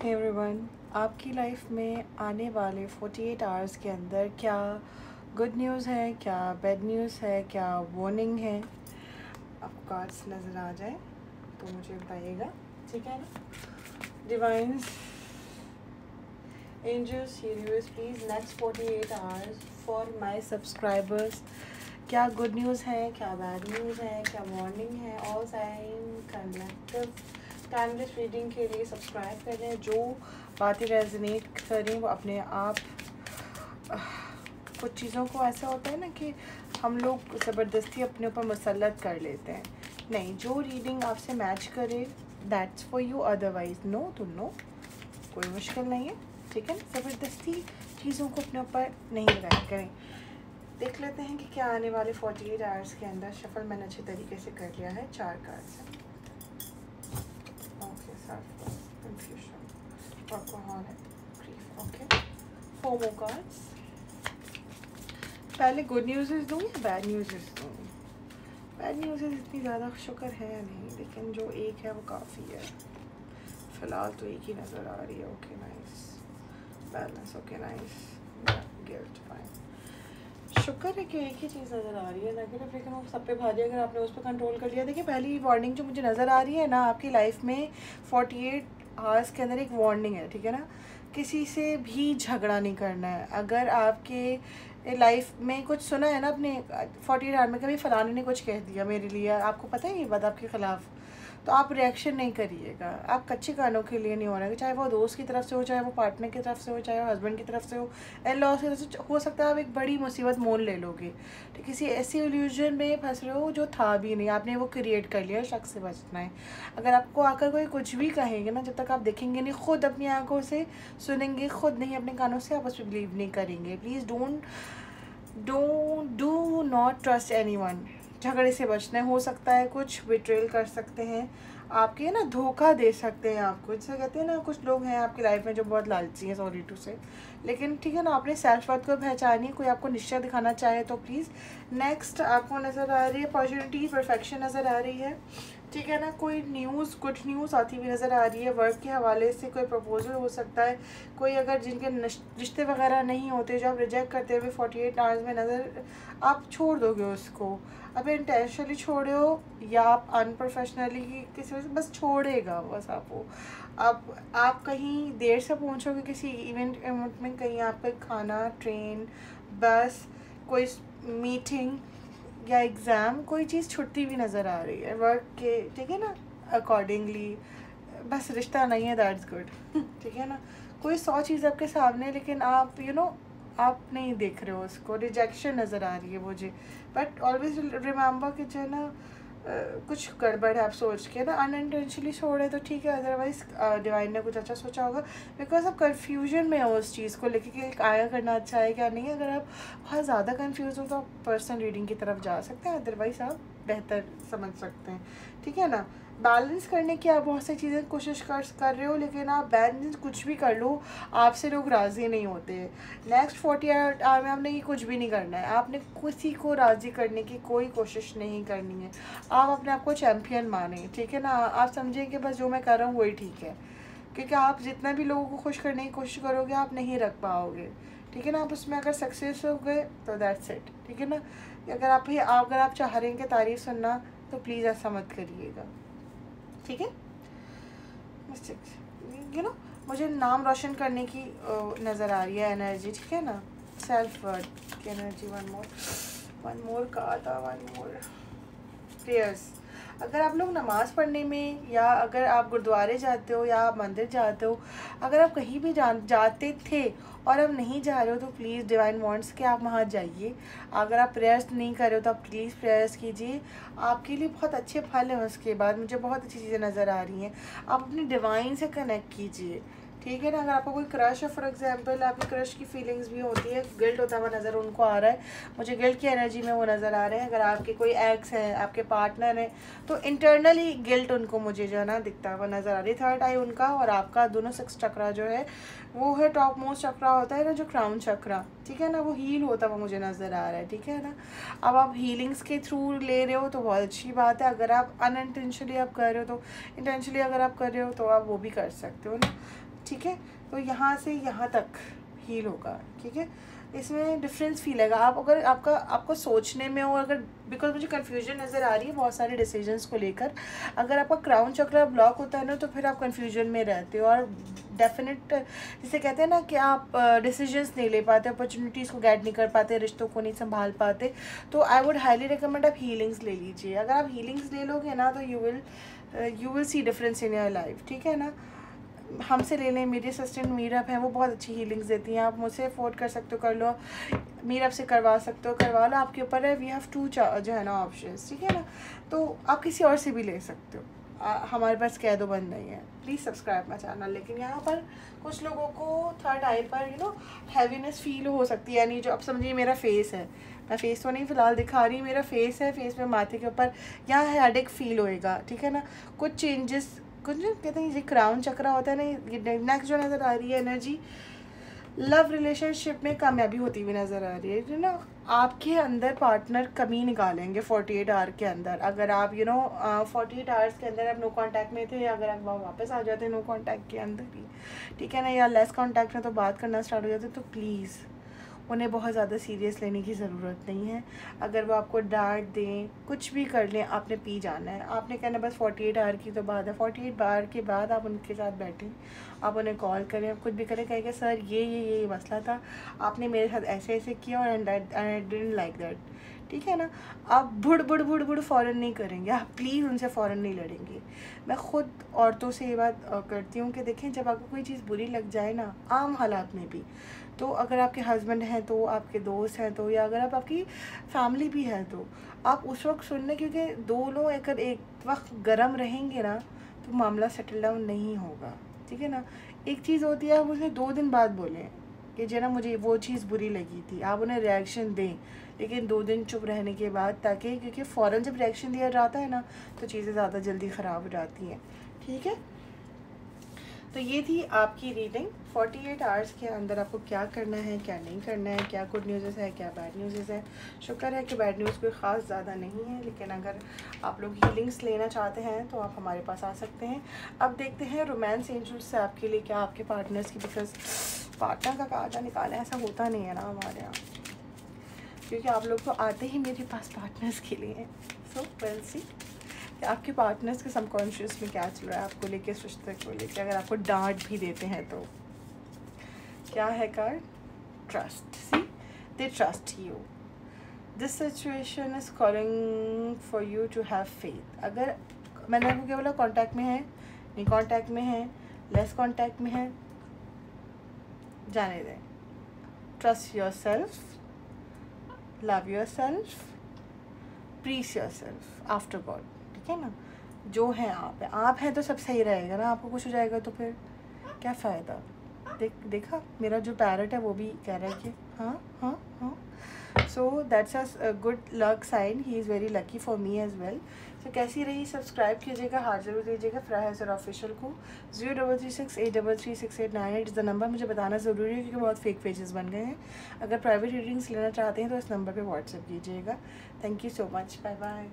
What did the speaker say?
Hey everyone, आपकी life में आने वाले 48 आवर्स के अंदर क्या गुड न्यूज़ है, क्या बैड न्यूज़ है, क्या वार्निंग है, आपको कार्ड्स नज़र आ जाए तो मुझे बताइएगा, ठीक है ना। Divines, angels, universe, please next 48 hours for my subscribers क्या गुड न्यूज़ है, क्या बैड न्यूज़ है, क्या वार्निंग है। All sign collective timeless reading के लिए सब्सक्राइब कर लें। जो बातें रेजोनेट करें वो अपने आप कुछ चीज़ों को ऐसा होता है ना कि हम लोग ज़बरदस्ती अपने ऊपर मुसल्लत कर लेते हैं। नहीं, जो रीडिंग आपसे मैच करे that's for you, otherwise no तो नो, कोई मुश्किल नहीं है, ठीक है। ज़बरदस्ती चीज़ों को अपने ऊपर नहीं लगाया करें। देख लेते हैं कि क्या आने वाले 48 आवर्स के अंदर। शफल मैंने अच्छे तरीके से कर लिया है, 4 कार्ड्स हैं। ओके, कंफ्यूजन, अल्कोहल है, ग्रीफ, ओके। 4 more cards. पहले गुड न्यूज़ दूँ या बैड न्यूज़ दूँ? बैड न्यूज़ इतनी ज़्यादा शुक्र है नहीं, लेकिन जो एक है वो काफ़ी है। फ़िलहाल तो एक ही नज़र आ रही है। Okay nice, balance, okay nice, guilt, fine. शुक्र है कि एक ही चीज़ नज़र आ रही है नेगेटिव, लेकिन वो सब पे भारी। अगर आपने उस पर कंट्रोल कर लिया। देखिए, पहली वार्निंग जो मुझे नज़र आ रही है ना, आपकी लाइफ में 48 आवर्स के अंदर एक वार्निंग है, ठीक है ना। किसी से भी झगड़ा नहीं करना है। अगर आपके लाइफ में कुछ सुना है ना अपने 48 आवर में, कभी फलाने ने कुछ कह दिया मेरे लिए, आपको पता है ये बात आपके ख़िलाफ़, तो आप रिएक्शन नहीं करिएगा। आप कच्चे कानों के लिए नहीं होना, चाहे वो दोस्त की तरफ से हो, चाहे वो पार्टनर की तरफ से हो, चाहे वो हस्बैंड की तरफ से हो, इन लॉज की तरफ से हो सकता है आप एक बड़ी मुसीबत मोल ले लोगे। तो किसी ऐसी इल्यूजन में फंस रहे हो जो था भी नहीं, आपने वो क्रिएट कर लिया। शख्स से बचना है। अगर आपको आकर कोई कुछ भी कहेंगे ना, जब तक आप देखेंगे नहीं, खुद अपनी आंखों से सुनेंगे, खुद नहीं अपने कानों से, आप उस पर बिलीव नहीं करेंगे। Please do not trust anyone. झगड़े से बचना है। हो सकता है कुछ बिट्रेल कर सकते हैं आपके, ना धोखा दे सकते हैं आपको। जैसे कहते हैं ना, कुछ लोग हैं आपकी लाइफ में जो बहुत लालची हैं, सॉरी टू से, लेकिन ठीक है ना, आपने सेल्फ वर्थ को पहचानिए। कोई आपको निश्चय दिखाना चाहे तो प्लीज़। नेक्स्ट आपको नज़र आ रही है अपॉर्चुनिटी, परफेक्शन नज़र आ रही है, ठीक है ना। कोई न्यूज़, गुड न्यूज़ आती हुई नज़र आ रही है। वर्क के हवाले से कोई प्रपोजल हो सकता है। कोई अगर जिनके रिश्ते वगैरह नहीं होते, जो आप रिजेक्ट करते हुए 48 आवर्स में नज़र, आप छोड़ दोगे उसको। अब इंटेंशनली छोड़े हो या आप अनप्रोफेशनली किसी वजह से, बस छोड़ेगा बस आप वो। अब आप कहीं देर से पहुंचोगे किसी इवेंट में, कहीं आपका खाना, ट्रेन, बस, कोई मीटिंग या एग्ज़ाम, कोई चीज़ छुट्टी भी नज़र आ रही है वर्क के, ठीक है ना, अकॉर्डिंगली। बस रिश्ता नहीं है, दैट्स गुड, ठीक है ना। कोई 100 चीज़ आपके सामने, लेकिन आप आप नहीं देख रहे हो उसको। रिजेक्शन नज़र आ रही है मुझे। बट ऑलवेज रिमेंबर कि जो है ना, कुछ गड़बड़ है, आप सोच के ना अनइंटेंशनली छोड़े तो ठीक है, अदरवाइज डिवाइन ने कुछ अच्छा सोचा होगा। बिकॉज आप कन्फ्यूजन में हो उस चीज़ को लेके कि आया करना अच्छा है क्या नहीं है। अगर आप बहुत ज़्यादा कन्फ्यूज हो तो आप पर्सनल रीडिंग की तरफ जा सकते हैं, अदरवाइज आप बेहतर समझ सकते हैं, ठीक है ना। बैलेंस करने की आप बहुत सी चीज़ें कोशिश कर रहे हो, लेकिन आप बैलेंस कुछ भी कर लो, आपसे लोग राज़ी नहीं होते। नेक्स्ट 48 आवर में आपने ये कुछ भी नहीं करना है। आपने किसी को राज़ी करने की कोई कोशिश नहीं करनी है। आप अपने आप को चैम्पियन माने, ठीक है ना। आप समझें कि बस जो मैं कर रहा हूँ वही ठीक है, क्योंकि आप जितना भी लोगों को खुश करने की कोशिश करोगे आप नहीं रख पाओगे, ठीक है ना। आप उसमें अगर सक्सेस हो गए तो दैट्स इट, ठीक है ना। अगर आप चाह रहे हैं कि तारीफ़ सुनना, तो प्लीज़ ऐसा मत करिएगा, ठीक है। मुझे नाम रोशन करने की नज़र आ रही है एनर्जी, ठीक है ना। सेल्फ वर्थ की एनर्जी। वन मोर का आता, वन मोर प्रेयर्स। अगर आप लोग नमाज़ पढ़ने में, या अगर आप गुरुद्वारे जाते हो, या आप मंदिर जाते हो, अगर आप कहीं भी जाते थे और अब नहीं जा रहे हो, तो प्लीज़ डिवाइन वांट्स कि आप वहाँ जाइए। अगर आप प्रेयर्स नहीं कर रहे हो तो आप प्लीज़ प्रेयर्स कीजिए, आपके लिए बहुत अच्छे फल हैं। उसके बाद मुझे बहुत अच्छी चीज़ें नज़र आ रही हैं। आप अपनी डिवाइन से कनेक्ट कीजिए, ठीक है ना। अगर आपको कोई क्रश है, फॉर एग्जांपल, आपकी क्रश की फीलिंग्स भी होती है, गिल्ट होता हुआ नज़र उनको आ रहा है, मुझे गिल्ट की एनर्जी में वो नज़र आ रहे हैं। अगर आपके कोई एक्स हैं, आपके पार्टनर हैं, तो इंटरनली गिल्ट उनको मुझे जो है ना दिखता हुआ नज़र आ रही है। थर्ड आई उनका और आपका दोनों सिक्स चक्रा जो है वो है टॉप मोस्ट चक्रा होता है ना, जो क्राउन चक्रा, ठीक है ना, वो हील होता हुआ मुझे नज़र आ रहा है, ठीक है ना। अब आप हीलिंग्स के थ्रू ले रहे हो तो बहुत अच्छी बात है। अगर आप अनइंटेंशनली आप कर रहे हो तो, इंटेंशनली अगर आप कर रहे हो तो आप वो भी कर सकते हो ना, ठीक है। तो यहाँ से यहाँ तक हील होगा, ठीक है। इसमें डिफरेंस फील आएगा। आप अगर आपको सोचने में हो, अगर बिकॉज मुझे कन्फ्यूजन नज़र आ रही है बहुत सारे डिसीजंस को लेकर, अगर आपका क्राउन चक्र ब्लॉक होता है ना तो फिर आप कन्फ्यूजन में रहते हो और डेफिनेट जिसे कहते हैं ना कि आप डिसीजंस नहीं ले पाते, अपॉर्चुनिटीज़ को गेट नहीं कर पाते, रिश्तों को नहीं संभाल पाते। तो आई वुड हाईली रिकमेंड आप हीलिंग्स ले लीजिए। अगर आप हीलिंग्स ले लोगे ना तो you will see difference in your life, ठीक है ना। हमसे ले लें, मेरी असिस्टेंट मीरब हैं, वो बहुत अच्छी हीलिंग्स देती हैं। आप मुझसे अफोर्ड कर सकते हो कर लो, मीरब से करवा सकते हो करवा लो, आपके ऊपर है। वी हैव 2 जो है ना ऑप्शंस, ठीक है ना। तो आप किसी और से भी ले सकते हो, हमारे पास कैदो बंद नहीं है। Please subscribe my channel. लेकिन यहाँ पर कुछ लोगों को थर्ड आई पर हैवीनेस फील हो सकती है, यानी जो आप समझिए मेरा फेस है, मैं फेस तो नहीं फ़िलहाल दिखा रही, मेरा फेस है, फेस में माथे के ऊपर यहाँ हेडेक फील होएगा, ठीक है ना। कुछ चेंजेस, कुछ कहते हैं ये क्राउन चक्र होता है ना, ये नेक्स्ट जो नज़र आ रही है एनर्जी, लव रिलेशनशिप में कामयाबी होती हुई नज़र आ रही है। जो ना आपके अंदर पार्टनर कमी निकालेंगे 48 आवर के अंदर। अगर आप 48 आवर्स के अंदर आप नो कांटेक्ट में थे, अगर आप वापस आ जाते नो कांटेक्ट के अंदर ही, ठीक है ना, या लेस कांटेक्ट में तो बात करना स्टार्ट हो जाते, तो प्लीज़ उन्हें बहुत ज़्यादा सीरियस लेने की ज़रूरत नहीं है। अगर वो आपको डांट दें, कुछ भी कर लें, आपने पी जाना है। आपने कहना बस 48 आवर की तो बात है, 48 आवर के बाद आप उनके साथ बैठें, आप उन्हें कॉल करें, कुछ भी करें, कहें कि सर ये मसला था, आपने मेरे साथ ऐसे ऐसे किया और आई डिडंट लाइक दैट, ठीक है ना। आप बुड़ फ़ौरन नहीं करेंगे, आप प्लीज़ उनसे फ़ौरन नहीं लड़ेंगे। मैं ख़ुद औरतों से ये बात करती हूँ कि देखें, जब आपको कोई चीज़ बुरी लग जाए ना, आम हालात में भी, तो अगर आपके हस्बैंड हैं तो, आपके दोस्त हैं तो, या अगर आपकी फैमिली भी है तो आप उस वक्त सुन लें, क्योंकि दोनों अगर एक वक्त गर्म रहेंगे ना तो मामला सेटल डाउन नहीं होगा, ठीक है ना। एक चीज़ होती है, आप उन्हें 2 दिन बाद बोलें कि जो ना मुझे वो चीज़ बुरी लगी थी, आप उन्हें रिएक्शन दें, लेकिन 2 दिन चुप रहने के बाद, ताकि क्योंकि फ़ौरन जब रिएक्शन दिया जाता है ना तो चीज़ें ज़्यादा जल्दी ख़राब हो जाती हैं, ठीक है। तो ये थी आपकी रीडिंग। 48 आवर्स के अंदर आपको क्या करना है, क्या नहीं करना है, क्या गुड न्यूज़ है, क्या बैड न्यूज़ है। शुक्र है कि बैड न्यूज़ कोई ख़ास ज़्यादा नहीं है, लेकिन अगर आप लोग हीलिंग्स लेना चाहते हैं तो आप हमारे पास आ सकते हैं। अब देखते हैं रोमांस एंजल्स से आपके लिए क्या, आपके पार्टनर्स की, बिकॉज पार्टनर का काजा निकालना ऐसा होता नहीं है ना हमारे यहाँ, क्योंकि आप लोग तो आते ही मेरे पास पार्टनर्स के लिए हैं। सो वेल सी आपके पार्टनर्स के सबकॉन्शियस में क्या चल रहा है आपको लेके, इस रिश्ते को लेके। अगर आपको डांट भी देते हैं तो क्या है card, trust. See they trust you, this situation is calling for you to have faith. अगर मैंने आपको क्या बोला, कांटेक्ट में है, नहीं कांटेक्ट में है, लेस कांटेक्ट में है, जाने दें। Trust yourself, love yourself, praise yourself after God, ठीक है ना। जो है आप हैं तो सब सही रहेगा ना, आपको कुछ हो जाएगा तो फिर क्या फ़ायदा। देखा मेरा जो पैरट है वो भी कह रहा है कि हाँ। So that's a good luck sign, he is very lucky for me as well. तो कैसी रही, सब्सक्राइब कीजिएगा, हाथ जरूर दीजिएगा फ्राया सर ऑफिशियल को। 0336833689 इज़ द नंबर। मुझे बताना ज़रूरी है क्योंकि बहुत फेक पेजेस बन गए हैं। अगर प्राइवेट रीडिंग्स लेना चाहते हैं तो इस नंबर पे व्हाट्सएप कीजिएगा। Thank you so much, bye bye.